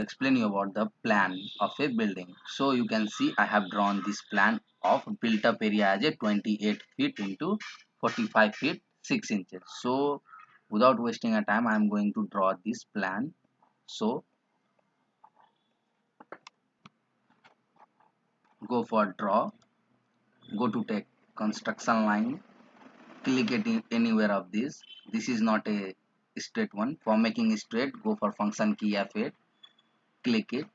explain you about the plan of a building. So you can see I have drawn this plan of built up area as a 28 feet into 45 feet 6 inches. So without wasting a time I am going to draw this plan. So go for draw, go to take construction line, click it in anywhere of this is not a straight one. For making it straight, go for function key F8, click it.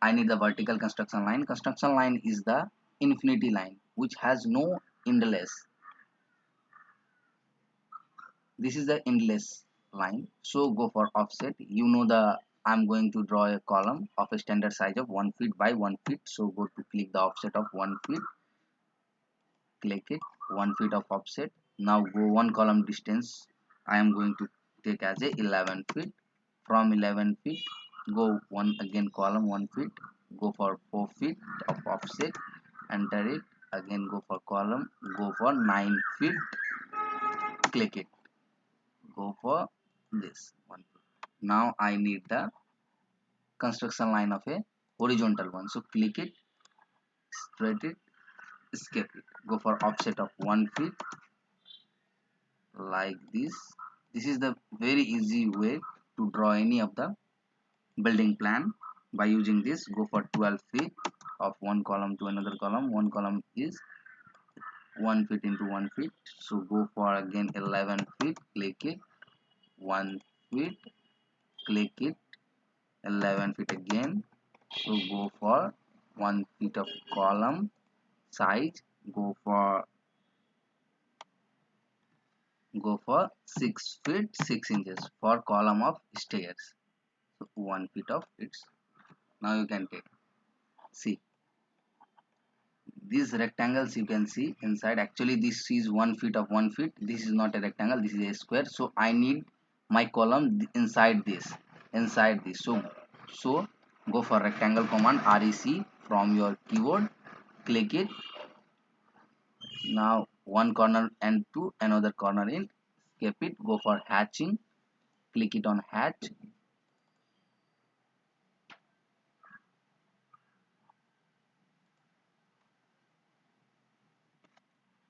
I need the vertical construction line. Construction line is the infinity line which has no endless. This is the endless line. So go for offset. You know the I'm going to draw a column of a standard size of 1 feet by 1 feet. So go to click the offset of 1 feet. Click it, 1 feet of offset. Now go one column distance. I am going to take as a 11 feet. From 11 feet, go one again column 1 feet. Go for 4 feet of offset. Enter it. Again go for column. Go for 9 feet. Click it. Go for this one. Now I need the construction line of a horizontal one. So click it, straight it, escape it. Go for offset of 1 feet like this. This is the very easy way to draw any of the building plan by using this. Go for 12 feet of one column to another column. One column is 1 feet into 1 feet. So go for again 11 feet. Click it. 1 feet. Click it. 11 feet again. So go for 1 feet of column size. Go for 6 feet 6 inches for column of stairs. So 1 feet of it. Now you can take, see these rectangles you can see inside. Actually this is 1 feet of 1 feet. This is not a rectangle, this is a square. So I need my column inside this. So go for rectangle command rec from your keyboard. Click it. Now one corner and to another corner in, escape it. Go for hatching. Click it on hatch.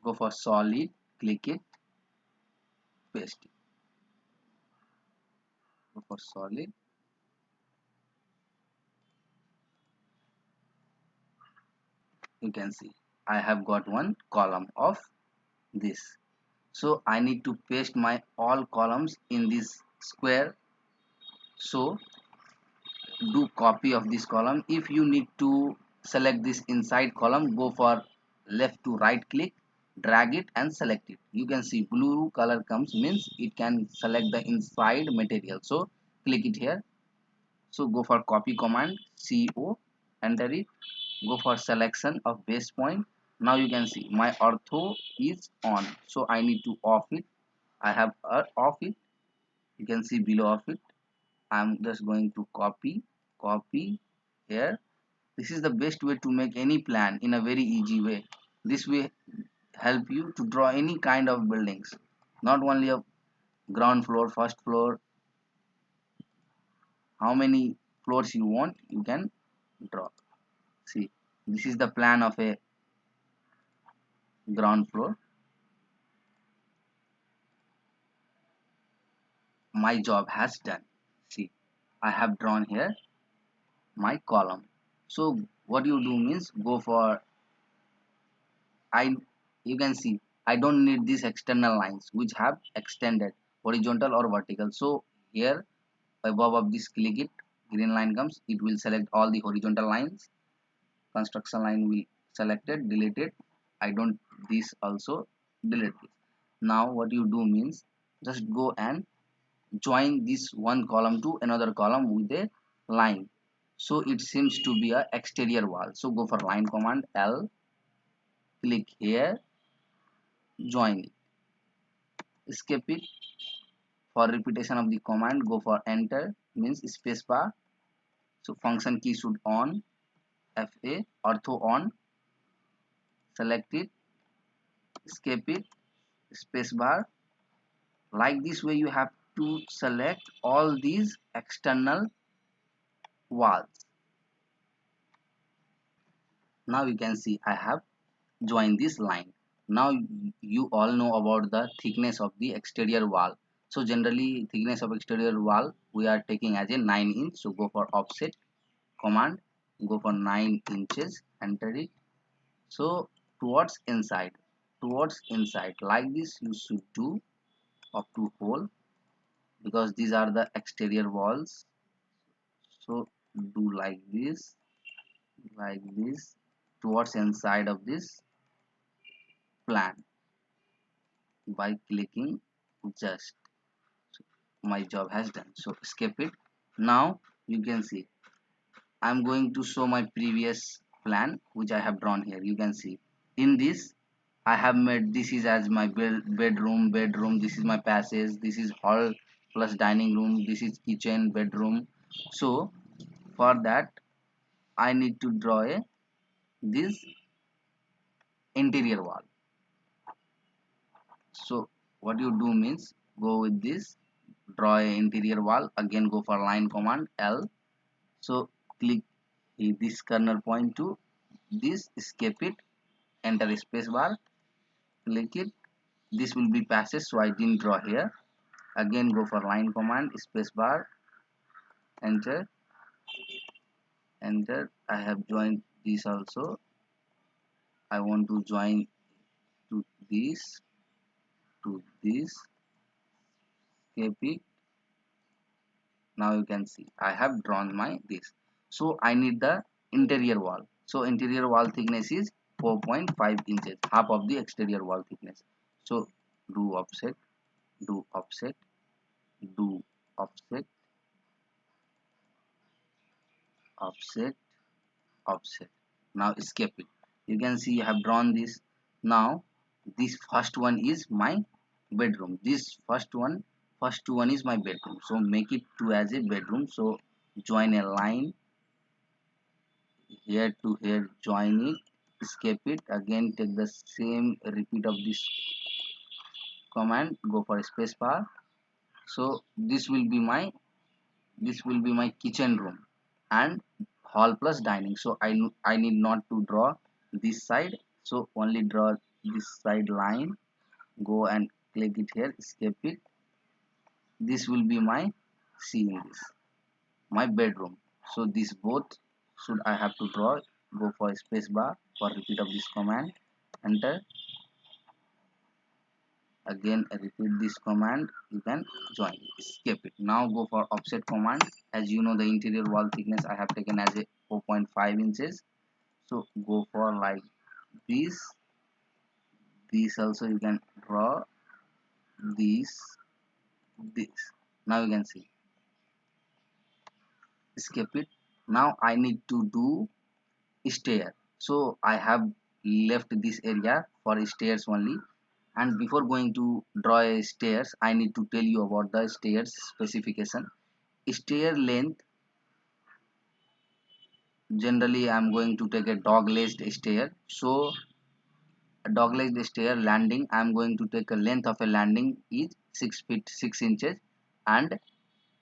Go for solid. Click it. Paste it. Go for solid. You can see I have got one column of this. So I need to paste my all columns in this square. So do copy of this column. If you need to select this inside column, go for left to right click, drag it and select it. You can see blue color comes, means it can select the inside material. So click it here. So go for copy command CO, enter it. Go for selection of base point. Now you can see my ortho is on, so I need to off it. I have off it. You can see below of it. I'm just going to copy here. This is the best way to make any plan in a very easy way. This will help you to draw any kind of buildings, not only a ground floor, first floor. How many floors you want, you can draw. See, this is the plan of a ground floor. My job has done. See, I have drawn here my column. So what you do means go for, I you can see I don't need these external lines which have extended horizontal or vertical. So here above of this, click it, green line comes, it will select all the horizontal lines. Construction line will selected, delete it. I don't this also, delete this. Now what you do means just go and join this one column to another column with a line. So it seems to be a exterior wall. So go for line command L, click here, join it, escape it. For repetition of the command, go for enter, means spacebar. So function key should on, FA, ortho on, select it, escape it, spacebar. Like this way you have to select all these external walls. Now you can see I have joined this line. Now you all know about the thickness of the exterior wall. So generally thickness of exterior wall we are taking as a 9 inch. So go for offset command, go for 9 inches, enter it. So towards inside like this you should do up to hole, because these are the exterior walls. So do like this towards inside of this plan by clicking just. So my job has done, so escape it. Now you can see I'm going to show my previous plan which I have drawn here. You can see in this I have made this is as my bedroom, this is my passage, this is hall plus dining room, this is kitchen, bedroom. So for that I need to draw a this interior wall. So what you do means go with this, draw a interior wall, again go for line command L. So click this corner point to this, escape it, enter space bar, click it. This will be passage, so I didn't draw here. Again go for line command, space bar, enter, enter. I have joined this also. I want to join to this, to this, escape it. Now you can see I have drawn my this. So I need the interior wall. So interior wall thickness is 4.5 inches, half of the exterior wall thickness. So do offset, do offset, do offset, offset, offset. Now escape it. You can see I have drawn this. Now this first one is my bedroom. This first one is my bedroom. So make it two as a bedroom. So join a line here to here, join it, escape it, again take the same repeat of this command, go for space bar. So this will be my kitchen room and hall plus dining. So I need not to draw this side, so only draw this side line, go and click it here, escape it. This will be my seeing this my bedroom. So this both should I have to draw, go for space bar for repeat of this command, enter, again repeat this command, you can join, escape it. Now go for offset command. As you know the interior wall thickness I have taken as a 4.5 inches. So go for like this also you can draw this, this. Now you can see, escape it. Now I need to do stair. So I have left this area for stairs only, and before going to draw a stairs I need to tell you about the stairs specification. Stair length, generally I'm going to take a dog legged stair. So a dog legged stair landing I'm going to take a length of a landing is 6 feet 6 inches and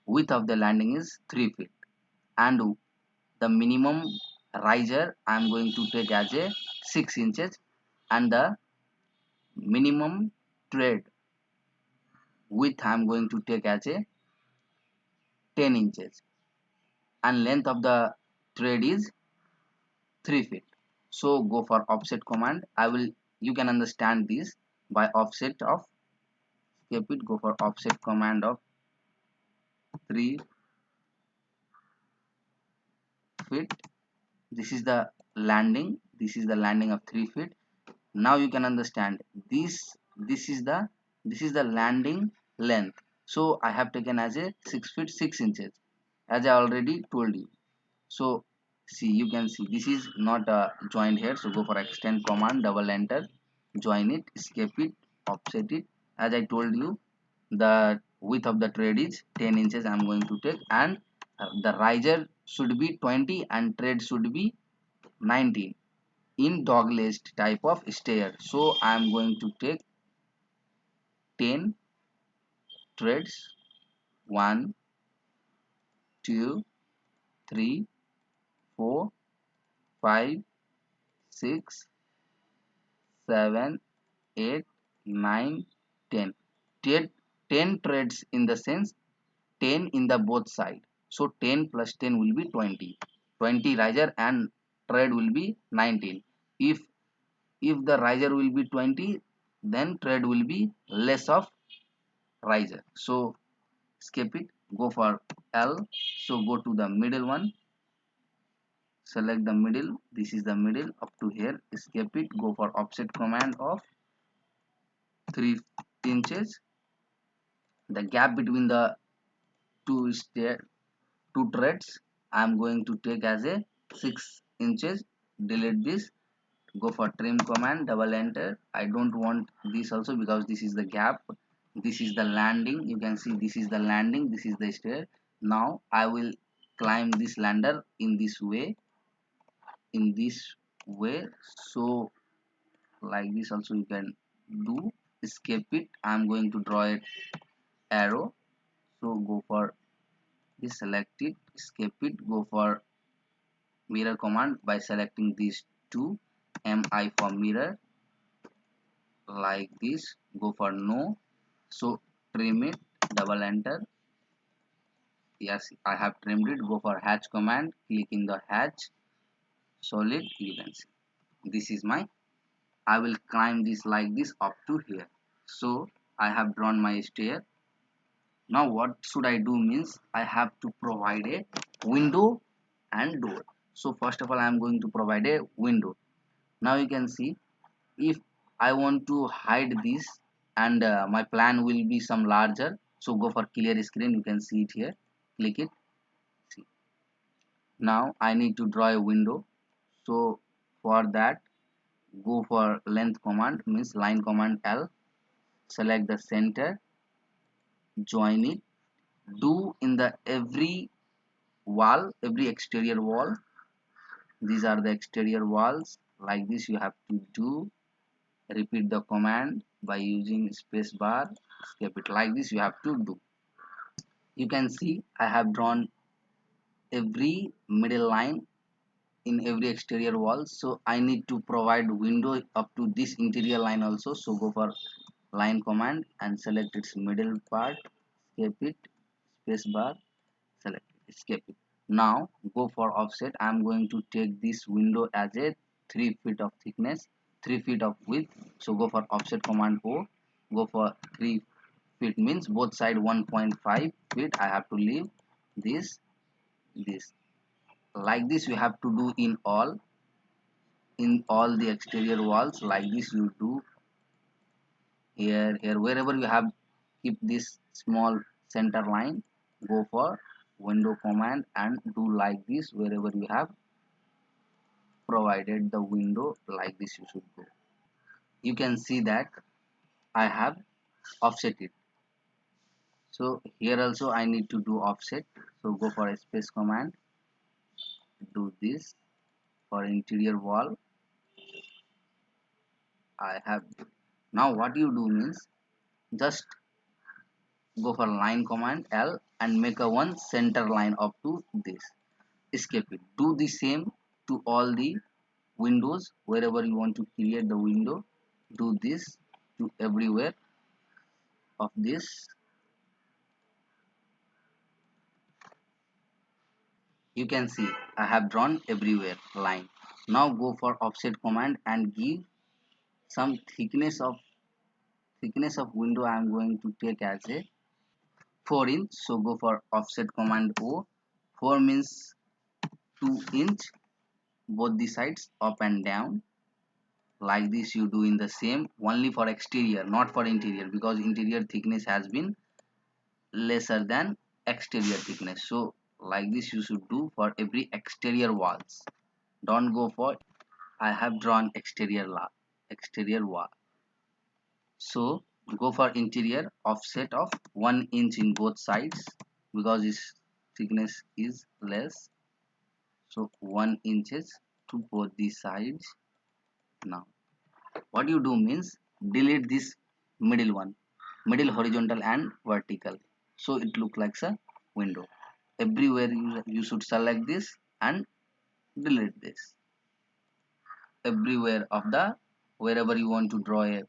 width of the landing is 3 feet, and the minimum riser I'm going to take as a 6 inches, and the minimum tread width I'm going to take as a 10 inches, and length of the thread is 3 feet. So go for offset command. I will, you can understand this by offset of, skip it, go for offset command of 3 feet. This is the landing, this is the landing of 3 feet. Now you can understand this is the, this is the landing length. So I have taken as a 6 feet 6 inches as I already told you. So see, you can see this is not joined here. So go for extend command, double enter, join it, escape it, offset it. As I told you, the width of the thread is 10 inches I'm going to take, and the riser should be 20 and thread should be 19 in dog laced type of stair. So I am going to take 10 threads, 1 2 3, 4, 5, 6, 7, 8, 9, 10. 10, 10 threads in the sense 10 in the both side. So 10 plus 10 will be 20. 20 riser and thread will be 19. If the riser will be 20, then thread will be less of riser. So skip it, go for L. So go to the middle one, select the middle. This is the middle up to here. Skip it, go for offset command of 3 inches. The gap between the two stair two threads I am going to take as a 6 inches. Delete this, go for trim command, double enter. I don't want this also because this is the gap, this is the landing. You can see this is the landing, this is the stair. Now I will climb this ladder in this way, so like this also you can do. Escape it, I am going to draw it arrow. So go for this, select it, escape it, go for mirror command by selecting these two, mi for mirror, like this. Go for no, so trim it, double enter. Yes, I have trimmed it. Go for hatch command, click in the hatch solid. You can see this is my, I will climb this like this up to here. So I have drawn my stair. Now what should I do means I have to provide a window and door. So first of all I am going to provide a window. Now you can see, if I want to hide this and my plan will be some larger, so go for clear screen. You can see it here, click it. See, now I need to draw a window. So for that, go for length command, means line command L, select the center, join it, do in the every wall, every exterior wall. These are the exterior walls, like this you have to do. Repeat the command by using space bar, escape it, like this you have to do. You can see I have drawn every middle line in every exterior wall. So I need to provide window up to this interior line also. So go for line command and select its middle part, escape it, space bar, select it, escape it. Now go for offset. I am going to take this window as a 3 feet of thickness, 3 feet of width. So go for offset command O, go for 3 feet means both side 1.5 feet. I have to leave this like this you have to do in all the exterior walls. Like this you do here wherever you have, keep this small center line. Go for window command and do like this wherever you have provided the window. Like this you should go. You can see that I have offset it. So here also I need to do offset. So go for a space command, do this for interior wall. I have, now what you do means just go for line command L and make a one center line up to this, escape it. Do the same to all the windows wherever you want to create the window. Do this to everywhere of this. You can see I have drawn everywhere line. Now go for offset command and give some thickness of window. I am going to take as a 4 inch. So go for offset command O. 4 means 2 inch, both the sides up and down. Like this you do in the same, only for exterior, not for interior, because interior thickness has been lesser than exterior thickness. So like this you should do for every exterior walls. Don't go for, I have drawn exterior wall. So go for interior, offset of 1 inch in both sides because its thickness is less. So 1 inches to both the sides. Now what you do means delete this middle one, middle horizontal and vertical, so it look like a window. everywhere you should select this and delete this. Everywhere of the wherever you want to draw a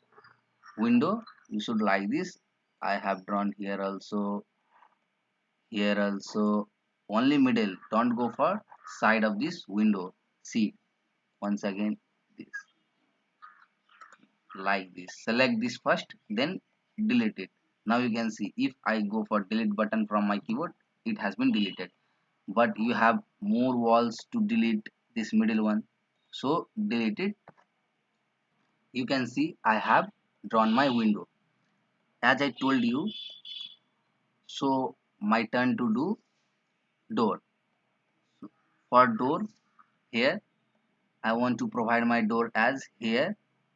window, you should like this. I have drawn here also, only middle, don't go for side of this window. See, once again, this, like this, select this first, then delete it. Now you can see, if I go for delete button from my keyboard, it has been deleted. But you have more walls to delete this middle one, so delete it. You can see I have drawn my window as I told you. So my turn to do door. For door, here I want to provide my door as here,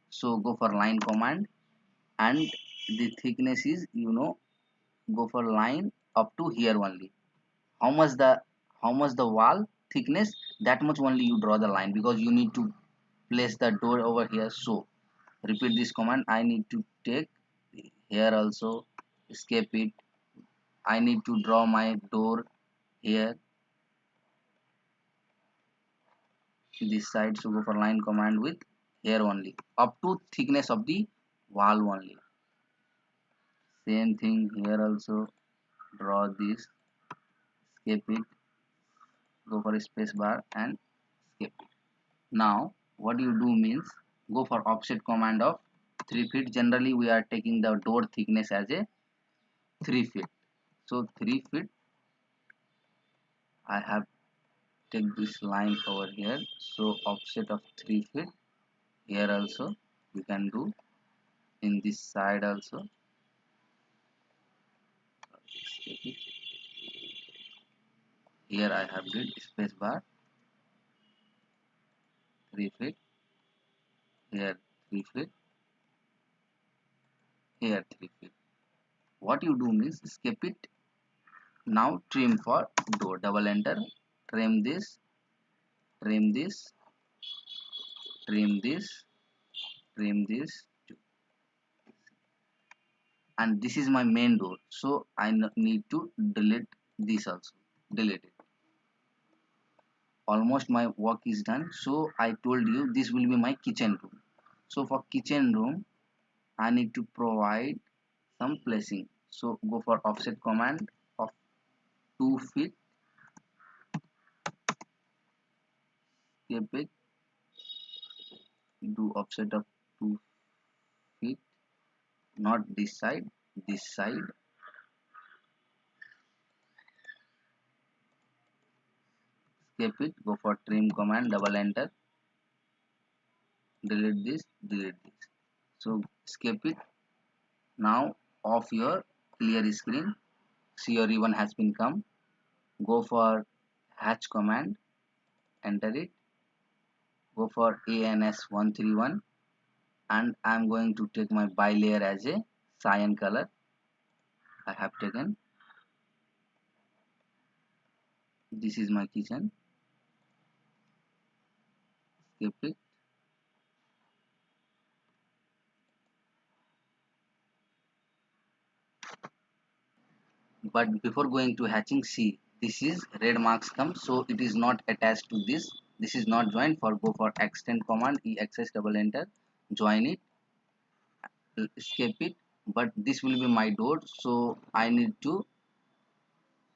so go for line command, and the thickness is, go for line up to here only. How much the wall thickness, that much only you draw the line, because you need to place the door over here. So repeat this command. I need to take here also, escape it. I need to draw my door here, this side, so go for line command with here only, up to thickness of the wall only. Same thing here also, draw this, escape it, go for space bar and escape it. Now what you do means, go for offset command of 3 feet. Generally we are taking the door thickness as a 3 feet, so 3 feet. I have take this line over here, so offset of 3 feet. Here also you can do, in this side also. Here I have did space bar, 3 feet, here 3 feet, here 3 feet. What you do means, skip it. Now trim for door, double enter, trim this, trim this, trim this, trim this, and this is my main door, so I need to delete this also. Delete it. Almost my work is done. So I told you this will be my kitchen room. So for kitchen room, I need to provide some placing. So go for offset command of 2 feet, skip it, do offset of 2 feet, not this side, this side. Skip it, go for trim command, double enter, delete this, delete this. So skip it. Now off your clear screen. See your ribbon has been come. Go for hatch command, enter it, go for ANS131, and I'm going to take my bilayer as a cyan color. I have taken. This is my kitchen. Skip it. But before going to hatching, see, this is red marks come, so it is not attached to this. This is not joined. For go for extend command, EXS double enter, join it, escape it. But this will be my door, so I need to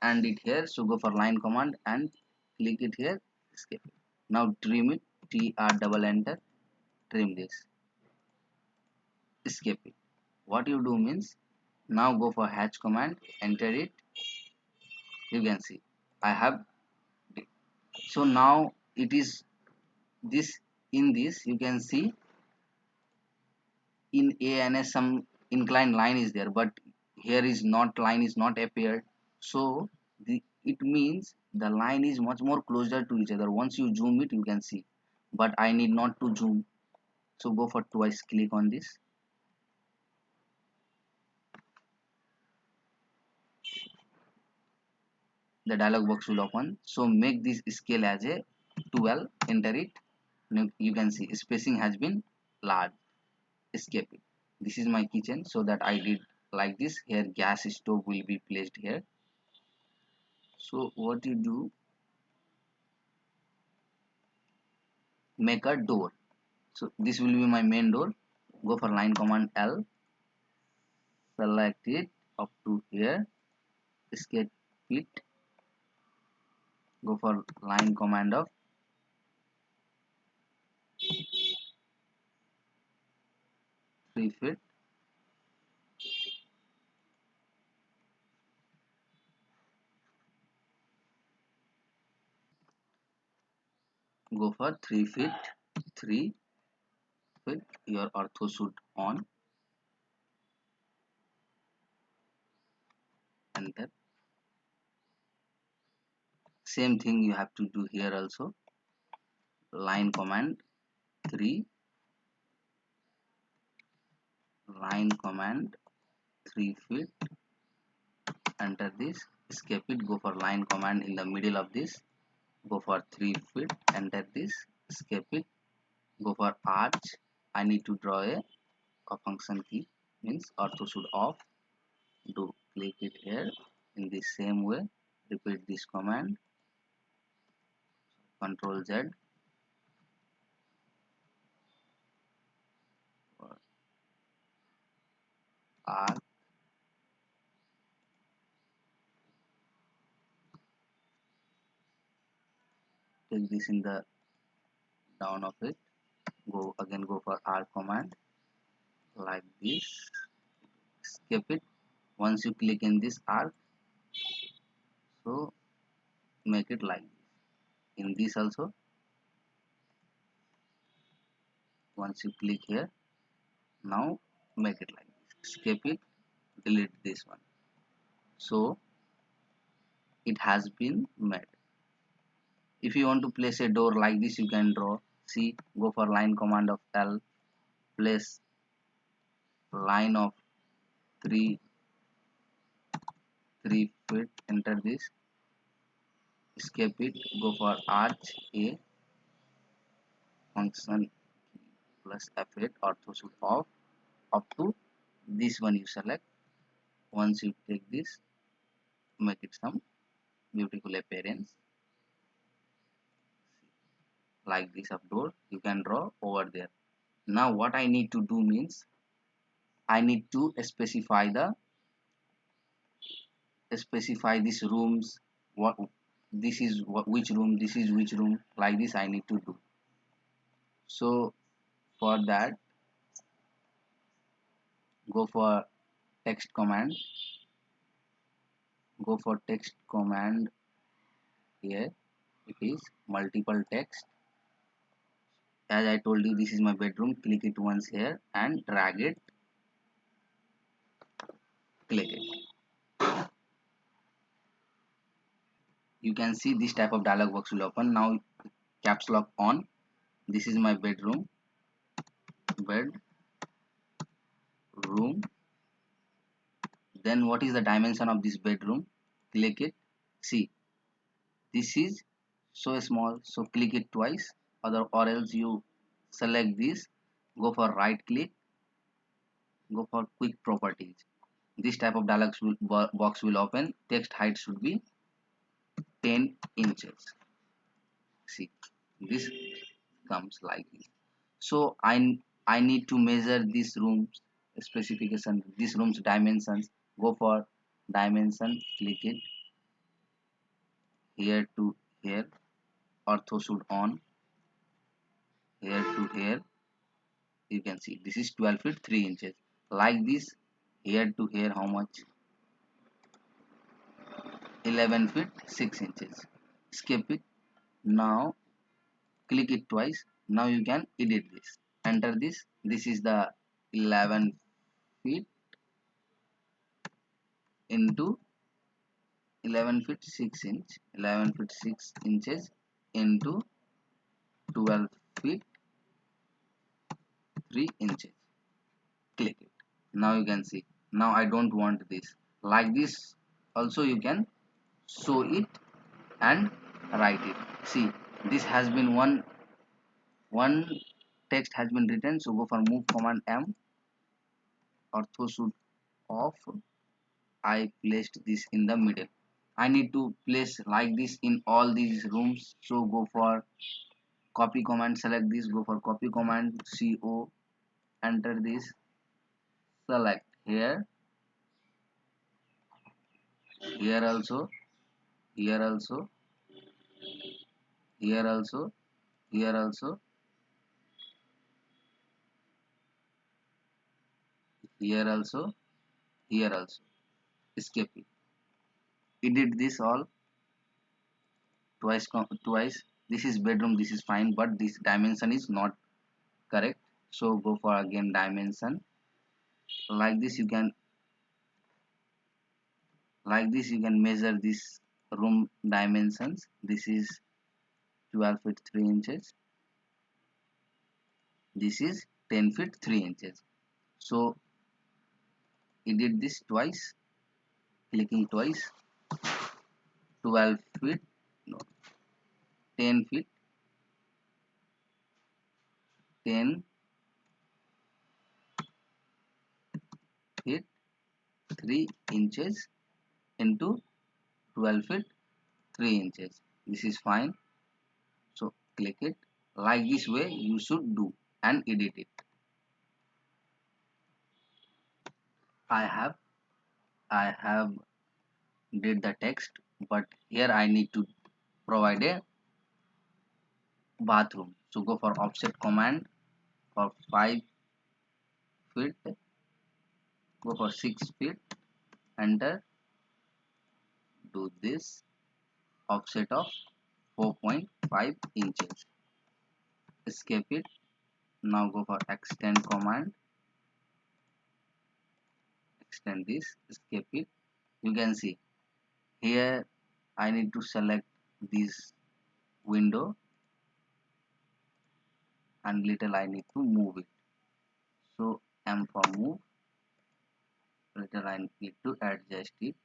end it here. So go for line command and click it here, escape it. Now trim it, TR double enter, trim this, escape it. What you do means, now go for hatch command, enter it. You can see I have. So now it is this, in this you can see in ANS some inclined line is there, but here is not, line is not appeared. So it means the line is much more closer to each other. Once you zoom it you can see, but I need not to zoom. So go for twice click on this. The dialog box will open. So make this scale as a 12, enter it. Now you can see spacing has been large, escape it. This is my kitchen, so that I did like this. Here gas stove will be placed here. So what you do, make a door. So this will be my main door. Go for line command L, select it up to here, escape it, go for line command of 3 feet, go for 3 feet, 3 feet, your ortho should on, enter. Same thing you have to do here also. Line command 3, line command 3 feet, enter this, escape it, go for line command in the middle of this, go for 3 feet, enter this, escape it, go for arch. I need to draw a function key, means ortho should off, do click it here. In the same way, repeat this command, control Z for arc, take this in the down of it, go again, go for arc command like this, skip it. Once you click in this arc, so make it like this. In this also, once you click here, now make it like this, skip it, delete this one. So it has been made. If you want to place a door like this, you can draw. See, go for line command of L, place line of 3 3 feet, enter this, escape it, go for arch A, function plus F8, ortho should off, up to this one you select. Once you take this, make it some beautiful appearance like this of door, you can draw over there. Now what I need to do means, I need to specify these rooms, what this is, which room, this is which room, like this I need to do. So for that, go for text command, go for text command here, it is multiple text. As I told you, this is my bedroom, click it once here and drag it, click it. You can see this type of dialog box will open. Now caps lock on, this is my bedroom, bed room. Then what is the dimension of this bedroom? Click it, see, this is so small, so click it twice, or else you select this, go for right click, go for quick properties. This type of box will open. Text height should be 10 inches. See, this comes like this. So I need to measure this room's specification, this room's dimensions. Go for dimension, click it, here to here, ortho should on, here to here. You can see this is 12 feet 3 inches. Like this, here to here how much? 11 feet 6 inches. Skip it. Now click it twice. Now you can edit this. Enter this. This is the 11 feet into 11 feet 6 inch. 11 feet 6 inches into 12 feet 3 inches. Click it. Now you can see. Now I don't want this. Like this also you can show it and write it. See, this has been one text has been written. So go for move command M, ortho should off. I placed this in the middle. I need to place like this in all these rooms. So go for copy command, select this, go for copy command, CO, enter this, select here, here also, here also, here also, here also, here also, here also. Escape it. Edit this all twice, twice. This is bedroom, this is fine, but this dimension is not correct. So go for again dimension. Like this you can, measure this room dimensions. This is 12 feet 3 inches. This is 10 feet 3 inches. So edit this twice, clicking twice. 12 feet, no, 10 feet, 10 feet 3 inches into 12 feet 3 inches. This is fine. So click it. Like this way you should do and edit it. I have I have did the text, but here I need to provide a bathroom. So go for offset command for 5 feet, go for 6 feet, enter, do this offset of 4.5 inches. Escape it. Now go for extend command, extend this, escape it. You can see here I need to select this window and little I need to move it. So M for move, little I need to adjust it.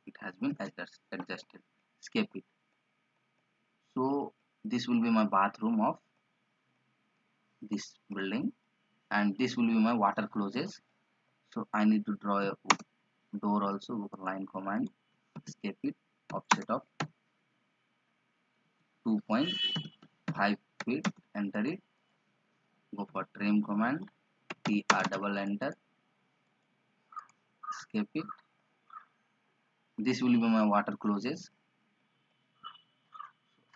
It has been adjusted. Escape it. So this will be my bathroom of this building, and this will be my water closes. So I need to draw a door also. Go for line command, escape it, offset of 2.5 feet, enter it. Go for trim command, TR double enter, escape it. This will be my water closes.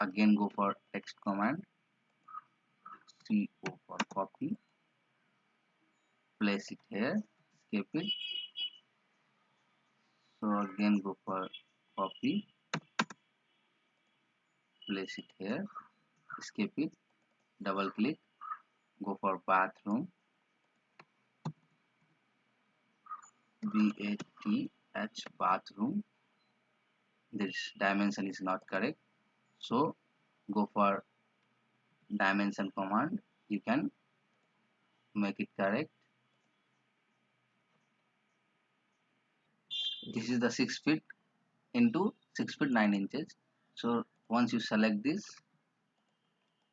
Again go for text command, CO for copy, place it here, escape it. So again go for copy, place it here, escape it, double click, go for bathroom, BATH bathroom. This dimension is not correct, so go for dimension command, you can make it correct. This is the 6 feet into 6 feet 9 inches. So once you select this,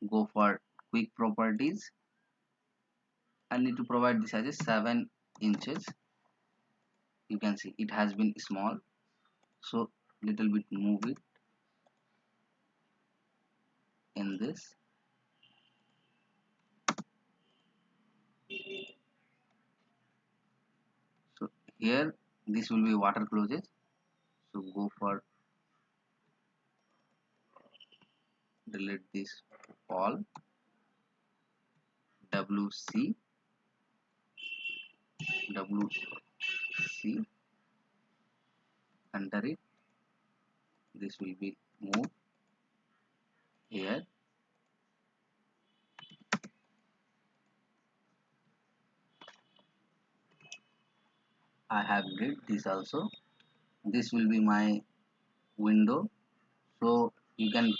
go for quick properties. I need to provide this as a 7 inches. You can see it has been small, so little bit move it in this. So here this will be water closes, so go for delete this all, WC, enter it. This will be move here. I have did this also. This will be my window. So you can,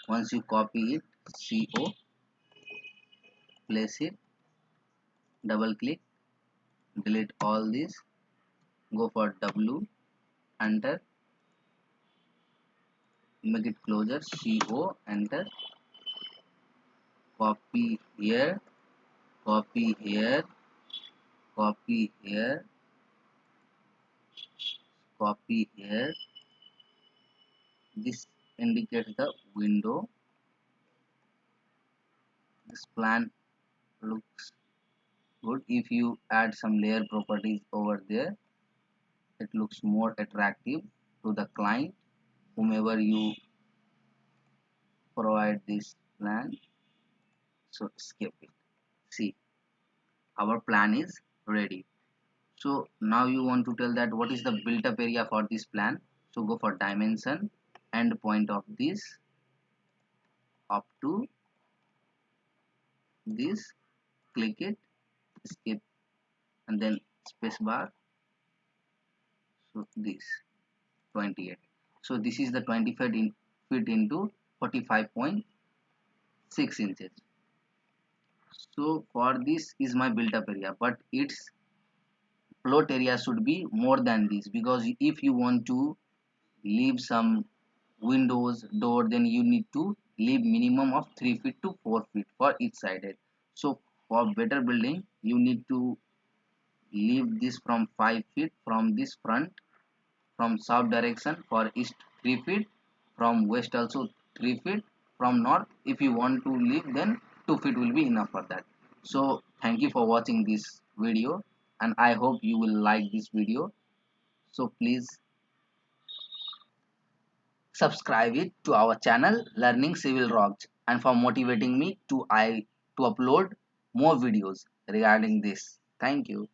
once you copy it, CO, place it, double click, delete all this, go for W, enter, make it closer, CO, enter, copy here, copy here, copy here, copy here, This indicates the window. This plan looks good. If you add some layer properties over there, it looks more attractive to the client, whomever you provide this plan. So skip it. See, our plan is ready. So now you want to tell that what is the built up area for this plan. So go for dimension, end point of this up to this, click it, skip, and then space bar. So this 28. So this is the 25 feet into 45.6 inches. So for this is my built up area, but its float area should be more than this, because if you want to leave some windows door, then you need to leave minimum of 3 feet to 4 feet for each sided. So for better building, you need to leave this from 5 feet from this front, from south direction for east 3 feet, from west also 3 feet, from north if you want to leave, then 2 feet will be enough for that. So thank you for watching this video, and I hope you will like this video. So please subscribe it to our channel Learning Civil Rocks, and for motivating me to upload more videos regarding this. Thank you.